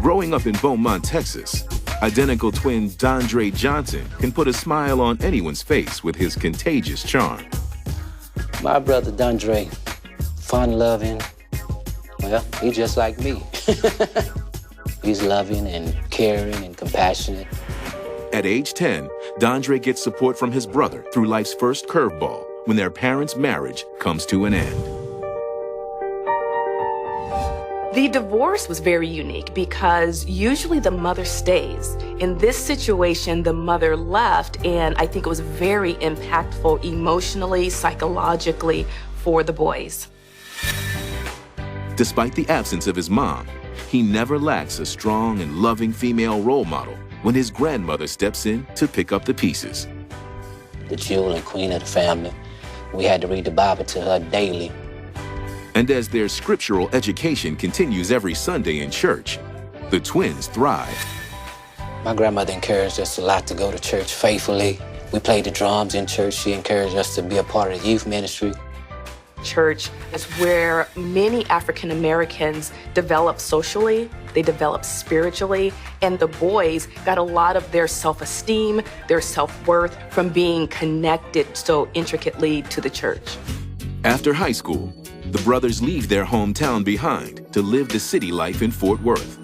Growing up in Beaumont, Texas, identical twin Dondre Johnson can put a smile on anyone's face with his contagious charm. My brother Dondre, fun-loving, well, he's just like me. He's loving and caring and compassionate. At age 10, Dondre gets support from his brother through life's first curveball when their parents' marriage comes to an end. The divorce was very unique because usually the mother stays. In this situation, the mother left, and I think it was very impactful emotionally, psychologically for the boys. Despite the absence of his mom, he never lacks a strong and loving female role model when his grandmother steps in to pick up the pieces. The jewel and queen of the family. We had to read the Bible to her daily. And as their scriptural education continues every Sunday in church, the twins thrive. My grandmother encouraged us a lot to go to church faithfully. We played the drums in church. She encouraged us to be a part of the youth ministry. Church is where many African Americans develop socially, they develop spiritually, and the boys got a lot of their self-esteem, their self-worth from being connected so intricately to the church. After high school, the brothers leave their hometown behind to live the city life in Fort Worth,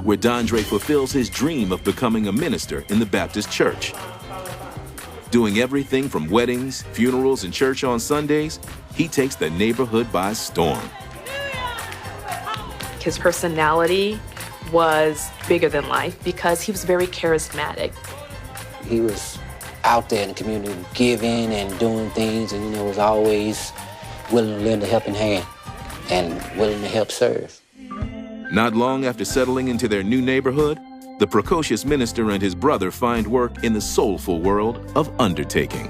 where Dondre fulfills his dream of becoming a minister in the Baptist church. Doing everything from weddings, funerals, and church on Sundays, he takes the neighborhood by storm. His personality was bigger than life because he was very charismatic. He was out there in the community giving and doing things, and was always willing to lend a helping hand and willing to help serve. Not long after settling into their new neighborhood, the precocious minister and his brother find work in the soulful world of undertaking.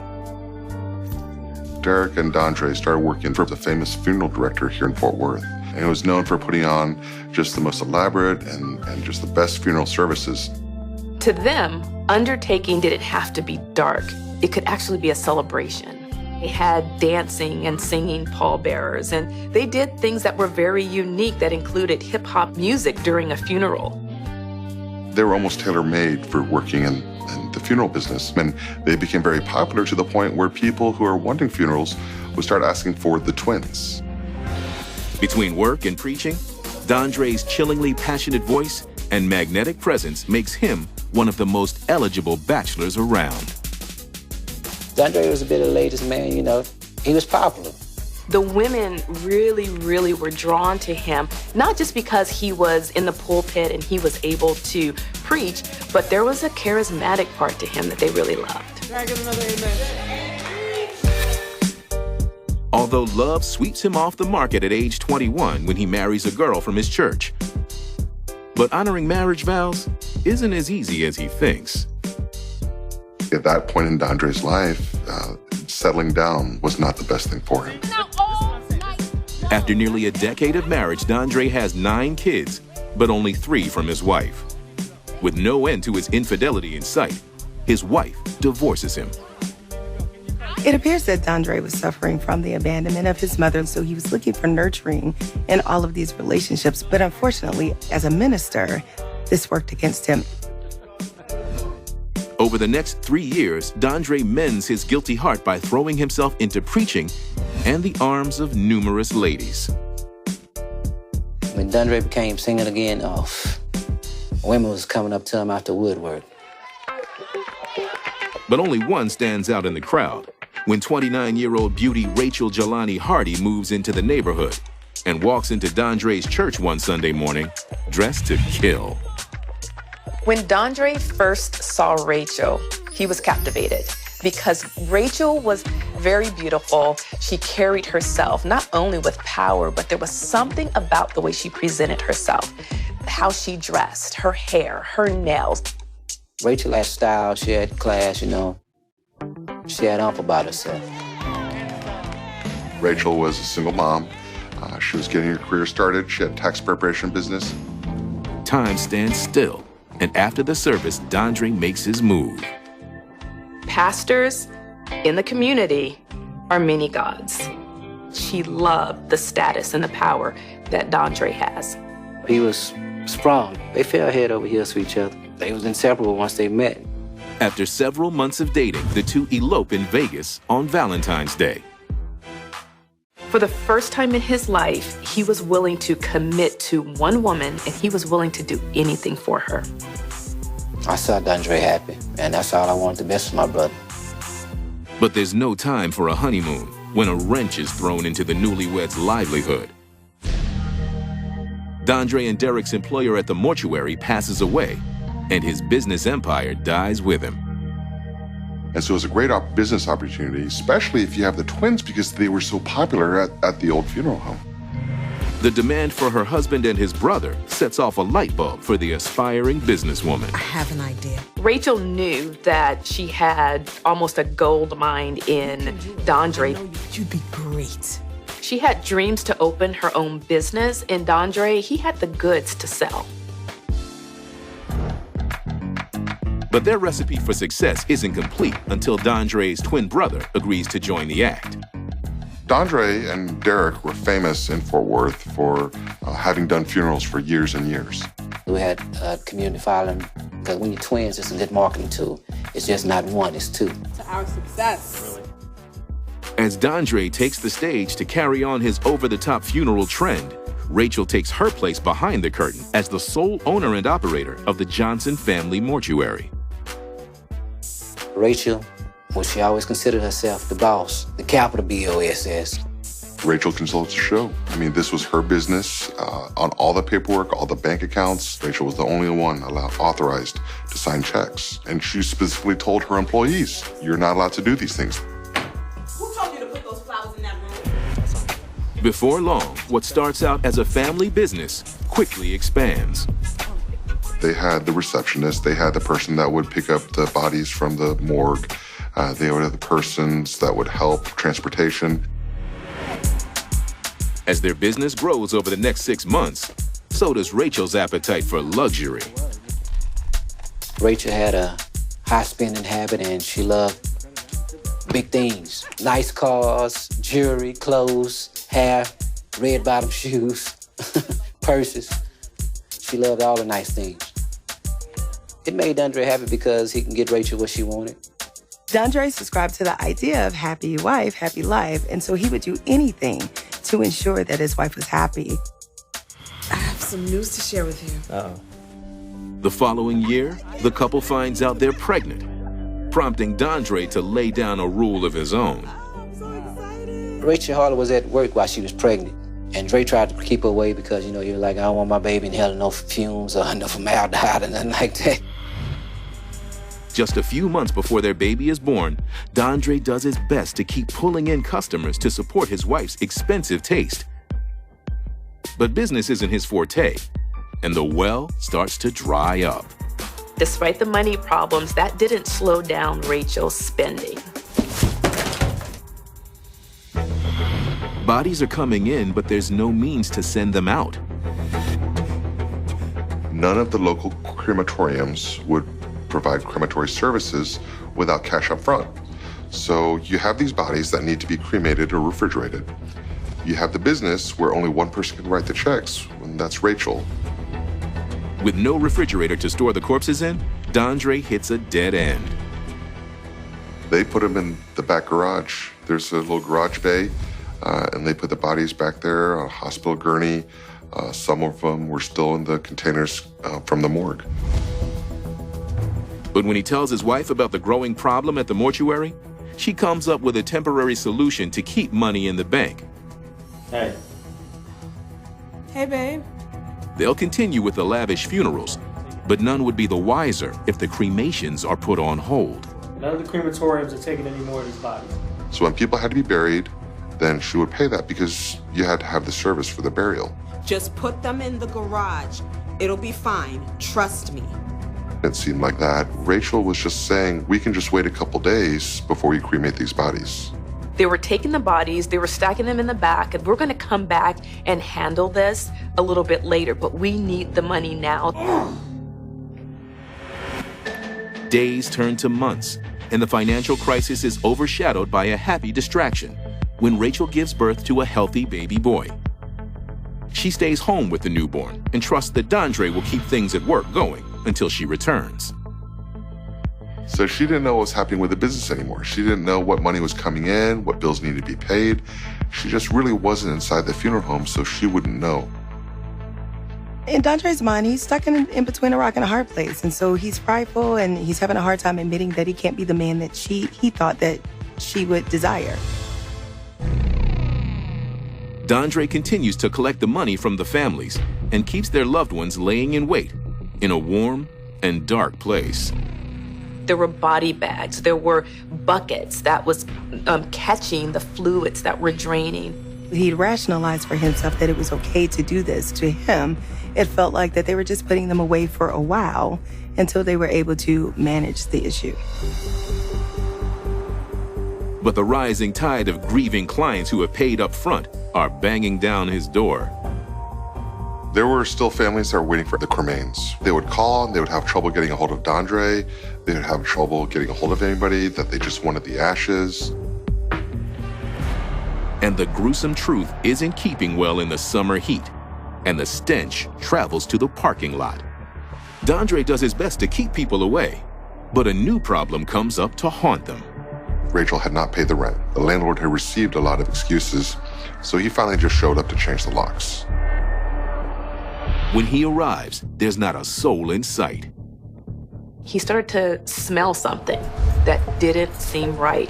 Derek and Dondre started working for the famous funeral director here in Fort Worth. And he was known for putting on just the most elaborate and just the best funeral services. To them, undertaking didn't have to be dark. It could actually be a celebration. They had dancing and singing pallbearers, and they did things that were very unique that included hip-hop music during a funeral. They were almost tailor-made for working in the funeral business, and they became very popular to the point where people who are wanting funerals would start asking for the twins. Between work and preaching, Dondre's chillingly passionate voice and magnetic presence makes him one of the most eligible bachelors around. Dondre was a bit of the latest man, He was popular. The women really, really were drawn to him, not just because he was in the pulpit and he was able to preach, but there was a charismatic part to him that they really loved. Can I get another amen? Although love sweeps him off the market at age 21 when he marries a girl from his church. But honoring marriage vows isn't as easy as he thinks. At that point in Dondre's life, settling down was not the best thing for him. After nearly a decade of marriage, Dondre has 9 kids, but only 3 from his wife. With no end to his infidelity in sight, his wife divorces him. It appears that Dondre was suffering from the abandonment of his mother, so he was looking for nurturing in all of these relationships. But unfortunately, as a minister, this worked against him. Over the next 3 years, Dondre mends his guilty heart by throwing himself into preaching and the arms of numerous ladies. When Dondre became singing again, women was coming up to him after woodwork. But only one stands out in the crowd when 29-year-old beauty Rachel Jelani Hardy moves into the neighborhood and walks into Dondre's church one Sunday morning dressed to kill. When Dondre first saw Rachel, he was captivated because Rachel was very beautiful. She carried herself not only with power, but there was something about the way she presented herself, how she dressed, her hair, her nails. Rachel had style, she had class, She had oomph about herself. Rachel was a single mom. She was getting her career started. She had a tax preparation business. Time stands still, and after the service, Dondre makes his move. Pastors in the community are many gods. She loved the status and the power that Dondre has. He was sprung. They fell head over heels for each other. They was inseparable once they met. After several months of dating, the two elope in Vegas on Valentine's Day. For the first time in his life, he was willing to commit to one woman, and he was willing to do anything for her. I saw Dondre happy, and that's all I wanted the best for my brother. But there's no time for a honeymoon when a wrench is thrown into the newlyweds' livelihood. Dondre and Derek's employer at the mortuary passes away, and his business empire dies with him. And so it was a great business opportunity, especially if you have the twins, because they were so popular at the old funeral home. The demand for her husband and his brother sets off a light bulb for the aspiring businesswoman. I have an idea. Rachel knew that she had almost a gold mine in Dondre. You'd be great. She had dreams to open her own business, and Dondre, he had the goods to sell. But their recipe for success isn't complete until Dondre's twin brother agrees to join the act. Dondre and Derek were famous in Fort Worth for having done funerals for years and years. We had a community following, because when you're twins, it's a good marketing tool. It's just not one, it's two. To our success. As Dondre takes the stage to carry on his over-the-top funeral trend, Rachel takes her place behind the curtain as the sole owner and operator of the Johnson Family Mortuary. Rachel, well, she always considered herself the boss, the capital B-O-S-S. Rachel controls the show. I mean, this was her business. On all the paperwork, all the bank accounts, Rachel was the only one authorized to sign checks. And she specifically told her employees, you're not allowed to do these things. Who told you to put those flowers in that room? Before long, what starts out as a family business quickly expands. They had the receptionist, they had the person that would pick up the bodies from the morgue, they would have the persons that would help transportation. As their business grows over the next 6 months, so does Rachel's appetite for luxury. Rachel had a high spending habit, and she loved big things. Nice cars, jewelry, clothes, hair, red bottom shoes, purses. She loved all the nice things. It made Dondre happy because he can get Rachel what she wanted. Dondre subscribed to the idea of happy wife, happy life, and so he would do anything to ensure that his wife was happy. I have some news to share with you. The following year, the couple finds out they're pregnant, prompting Dondre to lay down a rule of his own. Rachel Harlow was at work while she was pregnant, and Dre tried to keep her away because, you know, he was like, I don't want my baby inhaling no fumes or no formaldehyde or nothing like that. Just a few months before their baby is born, Dondre does his best to keep pulling in customers to support his wife's expensive taste. But business isn't his forte, and the well starts to dry up. Despite the money problems, that didn't slow down Rachel's spending. Bodies are coming in, but there's no means to send them out. None of the local crematoriums would provide crematory services without cash up front. So you have these bodies that need to be cremated or refrigerated. You have the business where only one person can write the checks, and that's Rachel. With no refrigerator to store the corpses in, Dondre hits a dead end. They put them in the back garage. There's a little garage bay, and they put the bodies back there on a hospital gurney. Some of them were still in the containers from the morgue. But when he tells his wife about the growing problem at the mortuary, she comes up with a temporary solution to keep money in the bank. Hey. Hey, babe. They'll continue with the lavish funerals, but none would be the wiser if the cremations are put on hold. None of the crematoriums are taking any more of these bodies. So when people had to be buried, then she would pay that because you had to have the service for the burial. Just put them in the garage. It'll be fine. Trust me. It seemed like that. Rachel was just saying, we can just wait a couple days before we cremate these bodies. They were taking the bodies, they were stacking them in the back, and we're gonna come back and handle this a little bit later, but we need the money now. Days turn to months, and the financial crisis is overshadowed by a happy distraction when Rachel gives birth to a healthy baby boy. She stays home with the newborn and trusts that Dondre will keep things at work going until she returns. So she didn't know what was happening with the business anymore. She didn't know what money was coming in, what bills needed to be paid. She just really wasn't inside the funeral home, so she wouldn't know. In Dondre's mind, he's stuck in between a rock and a hard place. And so he's prideful and he's having a hard time admitting that he can't be the man that he thought that she would desire. Dondre continues to collect the money from the families and keeps their loved ones laying in wait in a warm and dark place. There were body bags, there were buckets that was catching the fluids that were draining. He rationalized for himself that it was okay to do this. To him, it felt like that they were just putting them away for a while until they were able to manage the issue. But the rising tide of grieving clients who have paid up front are banging down his door. There were still families that were waiting for the cremains. They would call and they would have trouble getting a hold of Dondre. They would have trouble getting a hold of anybody, that they just wanted the ashes. And the gruesome truth isn't keeping well in the summer heat, and the stench travels to the parking lot. Dondre does his best to keep people away, but a new problem comes up to haunt them. Rachel had not paid the rent. The landlord had received a lot of excuses, so he finally just showed up to change the locks. When he arrives, there's not a soul in sight. He started to smell something that didn't seem right.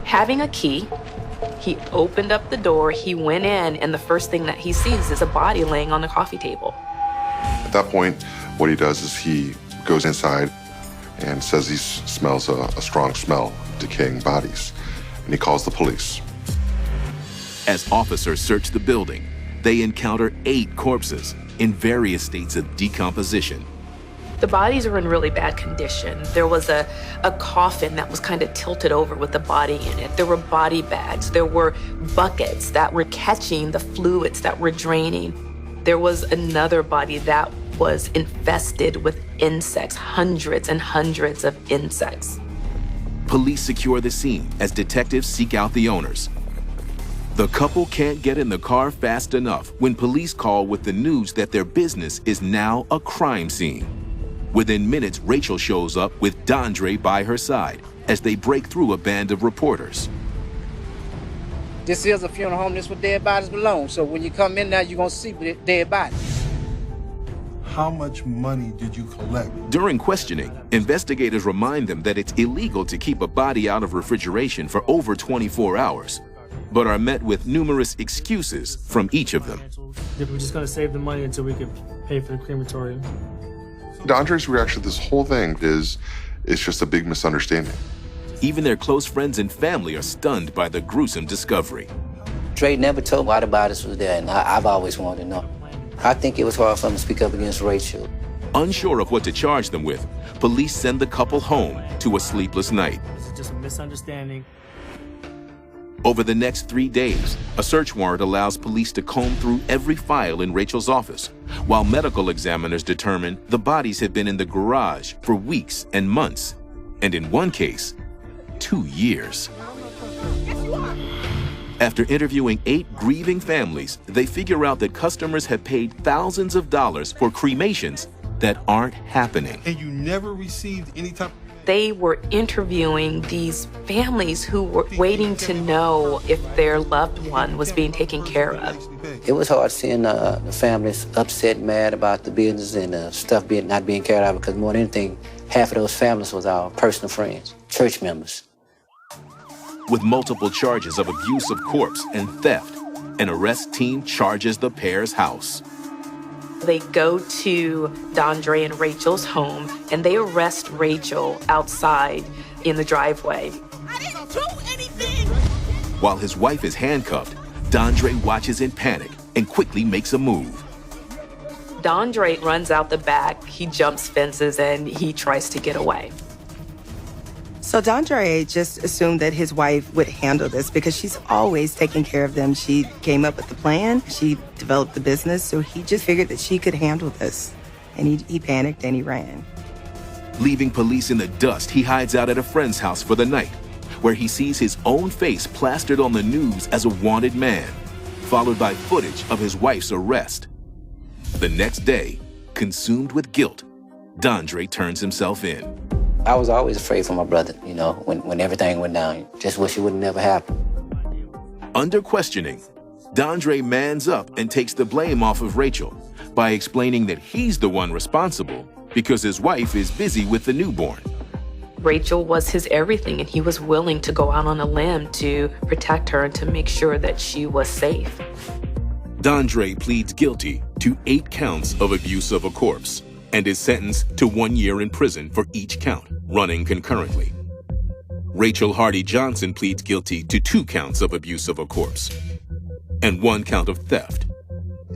Having a key, he opened up the door, he went in, and the first thing that he sees is a body laying on the coffee table. At that point, what he does is he goes inside and says he smells a strong smell of decaying bodies, and he calls the police. As officers search the building, they encounter 8 corpses in various states of decomposition. The bodies are in really bad condition. There was a coffin that was kind of tilted over with the body in it. There were body bags. There were buckets that were catching the fluids that were draining. There was another body that was infested with insects, hundreds and hundreds of insects. Police secure the scene as detectives seek out the owners. The couple can't get in the car fast enough when police call with the news that their business is now a crime scene. Within minutes, Rachel shows up with Dondre by her side as they break through a band of reporters. This is a funeral home. This is where dead bodies belong. So when you come in now, you're going to see dead bodies. How much money did you collect? During questioning, investigators remind them that it's illegal to keep a body out of refrigeration for over 24 hours, but are met with numerous excuses from each of them. We're just going to save the money until we can pay for the crematorium. Dondre's reaction to this whole thing is just a big misunderstanding. Even their close friends and family are stunned by the gruesome discovery. Dre never told why the bodies was there, and I've always wanted to know. I think it was hard for him to speak up against Rachel. Unsure of what to charge them with, police send the couple home to a sleepless night. This is just a misunderstanding. Over the next 3 days, a search warrant allows police to comb through every file in Rachel's office, while medical examiners determine the bodies had been in the garage for weeks and months, and in one case, 2 years. After interviewing 8 grieving families, they figure out that customers have paid thousands of dollars for cremations that aren't happening. And you never received any type. They were interviewing these families who were waiting to know if their loved one was being taken care of. It was hard seeing the families upset, mad about the business and stuff not being carried out, because more than anything, half of those families was our personal friends, church members. With multiple charges of abuse of corpse and theft, an arrest team charges the pair's house. They go to Dondre and Rachel's home, and they arrest Rachel outside in the driveway. I didn't do anything! While his wife is handcuffed, Dondre watches in panic and quickly makes a move. Dondre runs out the back, he jumps fences, and he tries to get away. So Dondre just assumed that his wife would handle this because she's always taking care of them. She came up with the plan, she developed the business, so he just figured that she could handle this. And he panicked and he ran. Leaving police in the dust, he hides out at a friend's house for the night, where he sees his own face plastered on the news as a wanted man. followed by footage of his wife's arrest. The next day, consumed with guilt, Dondre turns himself in. I was always afraid for my brother, you know, when everything went down. Just wish it would never happen. Under questioning, Dondre mans up and takes the blame off of Rachel by explaining that he's the one responsible because his wife is busy with the newborn. Rachel was his everything, and he was willing to go out on a limb to protect her and to make sure that she was safe. Dondre pleads guilty to 8 counts of abuse of a corpse and is sentenced to 1 year in prison for each count, running concurrently. Rachel Hardy Johnson pleads guilty to 2 counts of abuse of a corpse and 1 count of theft,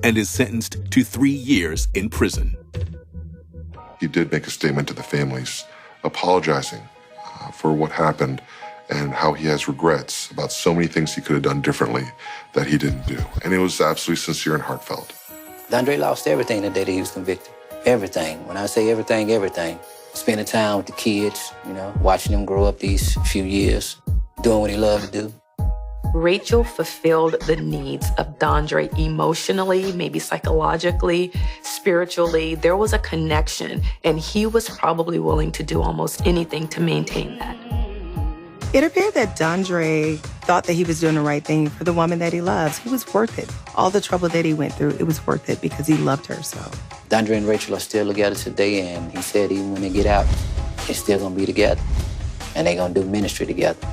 and is sentenced to 3 years in prison. He did make a statement to the families apologizing for what happened and how he has regrets about so many things he could have done differently that he didn't do. And it was absolutely sincere and heartfelt. Dondre lost everything the day that he was convicted. Everything. When I say everything, everything. Spending time with the kids, you know, watching them grow up these few years, doing what he loved to do. Rachel fulfilled the needs of Dondre emotionally, maybe psychologically, spiritually. There was a connection, and he was probably willing to do almost anything to maintain that. It appeared that Dondre thought that he was doing the right thing for the woman that he loves. He was worth it. All the trouble that he went through, it was worth it because he loved her so. Dondre and Rachel are still together today, and he said even when they get out, they're still gonna be together, and they're gonna do ministry together.